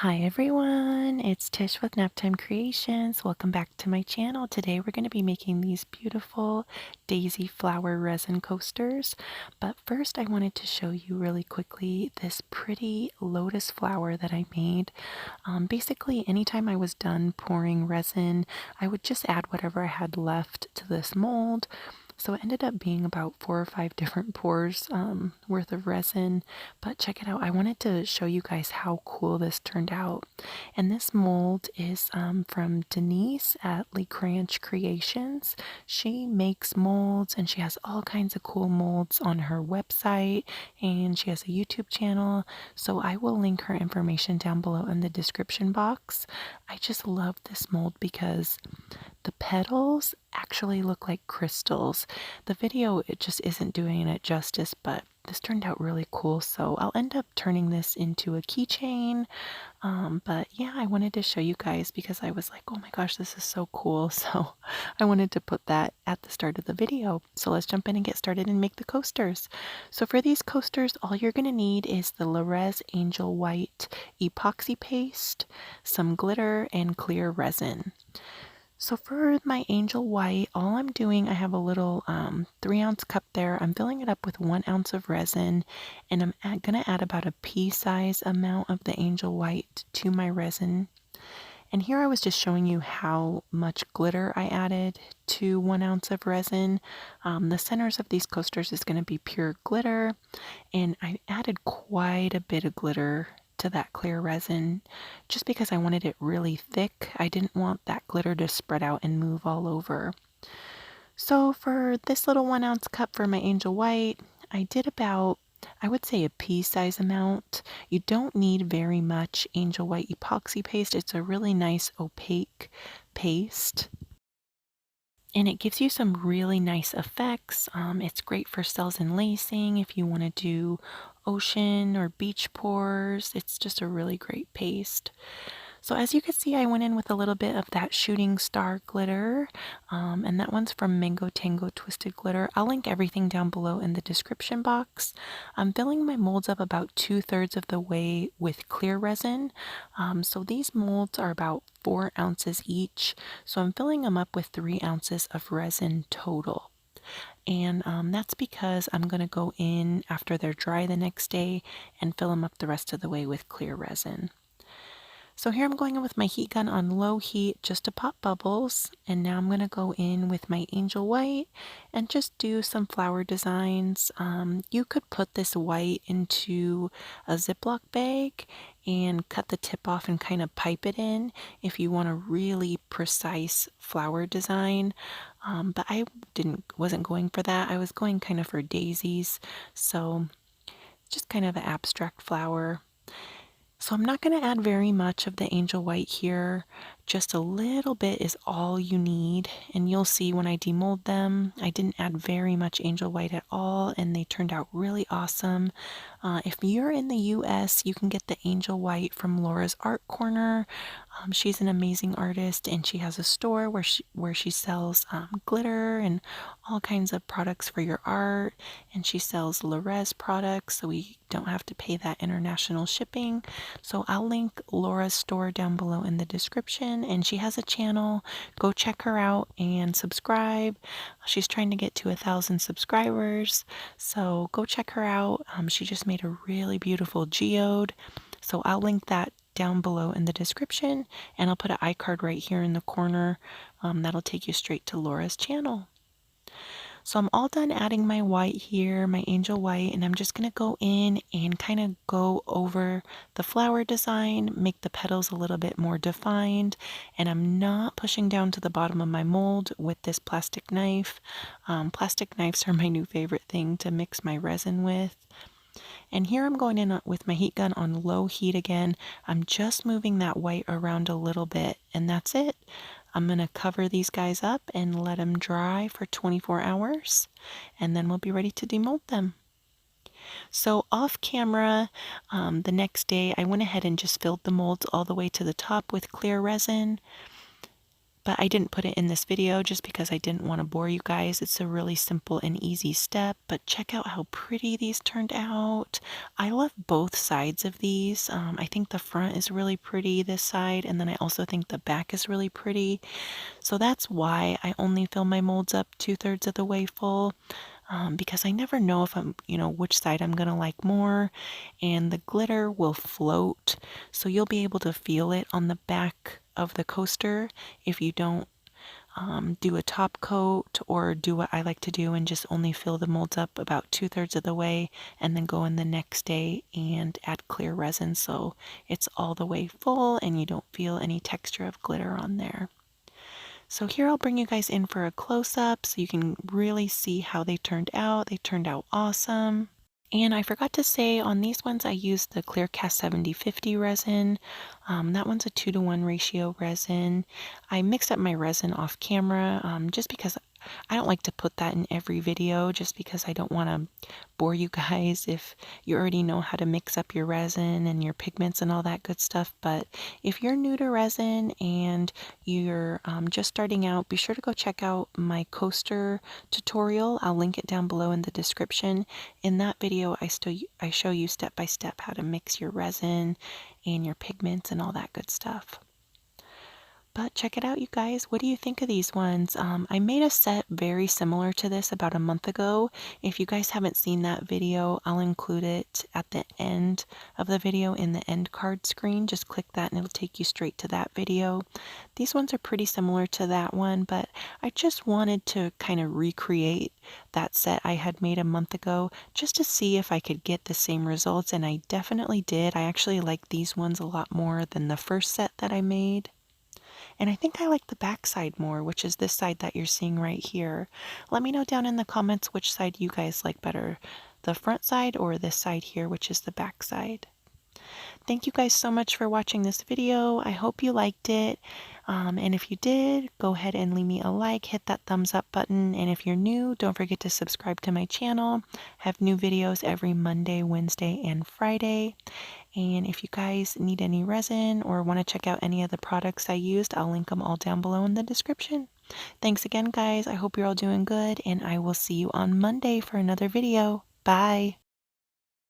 Hi everyone, it's Tish with Naptime Creations. Welcome back to my channel. Today we're going to be making these beautiful daisy flower resin coasters. But first I wanted to show you really quickly this pretty lotus flower that I made. Basically anytime I was done pouring resin, I would just add whatever I had left to this mold. So it ended up being about 4 or 5 different pours worth of resin, but check it out. I wanted to show you guys how cool this turned out. And this mold is from Denise at Lee Cranch Creations. She makes molds and she has all kinds of cool molds on her website, and she has a YouTube channel. So I will link her information down below in the description box. I just love this mold because the petals actually look like crystals. The video, it just isn't doing it justice, but this turned out really cool. So I'll end up turning this into a keychain. But yeah, I wanted to show you guys because I was like, oh my gosh, this is so cool. So I wanted to put that at the start of the video. So let's jump in and get started and make the coasters. So for these coasters, all you're going to need is the Resin Angel White epoxy paste, some glitter, and clear resin. So for my angel white, all I'm doing, I have a little 3-ounce cup there. I'm filling it up with 1 ounce of resin, and I'm going to add about a pea-size amount of the angel white to my resin. And here I was just showing you how much glitter I added to 1 ounce of resin. The centers of these coasters is going to be pure glitter, and I added quite a bit of glitter to that clear resin just because I wanted it really thick. I didn't want that glitter to spread out and move all over. So for this little 1 ounce cup for my angel white, I did about, I would say, a pea-size amount. You don't need very much angel white epoxy paste. It's a really nice opaque paste, and it gives you some really nice effects. It's great for cells and lacing if you want to do ocean or beach pours. It's just a really great paste. So as you can see, I went in with a little bit of that shooting star glitter, and that one's from Mango Tango Twisted Glitter. I'll link everything down below in the description box. I'm filling my molds up about 2/3 of the way with clear resin. So these molds are about 4 ounces each. So I'm filling them up with 3 ounces of resin total. And that's because I'm going to go in after they're dry the next day and fill them up the rest of the way with clear resin. So here I'm going in with my heat gun on low heat just to pop bubbles, and now I'm going to go in with my angel white and just do some flower designs. You could put this white into a Ziploc bag and cut the tip off and kind of pipe it in if you want a really precise flower design. But I wasn't going for that. I was going kind of for daisies, so just kind of an abstract flower. So I'm not going to add very much of the angel white here. Just a little bit is all you need, and you'll see when I demold them, I didn't add very much angel white at all, and they turned out really awesome. If you're in the US, you can get the angel white from Laura's Art Corner. She's an amazing artist, and she has a store where she sells glitter and all kinds of products for your art, and she sells Resin products, so we don't have to pay that international shipping. So I'll link Laura's store down below in the description, and she has a channel. Go check her out and subscribe. She's trying to get to 1,000 subscribers, so go check her out. She just made a really beautiful geode, so I'll link that down below in the description, and I'll put an iCard right here in the corner. That'll take you straight to Laura's channel. So I'm all done adding my white here, my angel white, and I'm just going to go in and kind of go over the flower design, make the petals a little bit more defined, and I'm not pushing down to the bottom of my mold with this plastic knife. Plastic knives are my new favorite thing to mix my resin with. And here I'm going in with my heat gun on low heat again. I'm just moving that white around a little bit, and that's it. I'm going to cover these guys up and let them dry for 24 hours, and then we'll be ready to demold them. So off camera, the next day, I went ahead and just filled the molds all the way to the top with clear resin. but I didn't put it in this video just because I didn't want to bore you guys. It's a really simple and easy step, but check out how pretty these turned out. I love both sides of these. I think the front is really pretty, this side, and then I also think the back is really pretty. So that's why I only fill my molds up 2/3 of the way full. Because I never know if which side I'm gonna like more, and the glitter will float, so you'll be able to feel it on the back of the coaster if you don't do a top coat or do what I like to do and just only fill the molds up about 2/3 of the way and then go in the next day and add clear resin so it's all the way full and you don't feel any texture of glitter on there. So here I'll bring you guys in for a close-up so you can really see how they turned out. They turned out awesome. And I forgot to say on these ones I used the Clearcast 7050 resin. That one's a 2-to-1 ratio resin. I mixed up my resin off camera just because I don't like to put that in every video just because I don't want to bore you guys if you already know how to mix up your resin and your pigments and all that good stuff. But if you're new to resin and you're just starting out, be sure to go check out my coaster tutorial. I'll link it down below in the description. In that video, I show you step by step how to mix your resin and your pigments and all that good stuff. But check it out, you guys. What do you think of these ones? I made a set very similar to this about a month ago. If you guys haven't seen that video, I'll include it at the end of the video in the end card screen. Just click that and it'll take you straight to that video. These ones are pretty similar to that one, but I just wanted to kind of recreate that set I had made a month ago just to see if I could get the same results, and I definitely did. I actually like these ones a lot more than the first set that I made. And I think I like the back side more, which is this side that you're seeing right here. Let me know down in the comments which side you guys like better, the front side or this side here, which is the back side. Thank you guys so much for watching this video. I hope you liked it. And if you did, go ahead and leave me a like, hit that thumbs up button. And if you're new, don't forget to subscribe to my channel. I have new videos every Monday, Wednesday, and Friday. And if you guys need any resin or want to check out any of the products I used, I'll link them all down below in the description. Thanks again, guys. I hope you're all doing good, and I will see you on Monday for another video. Bye.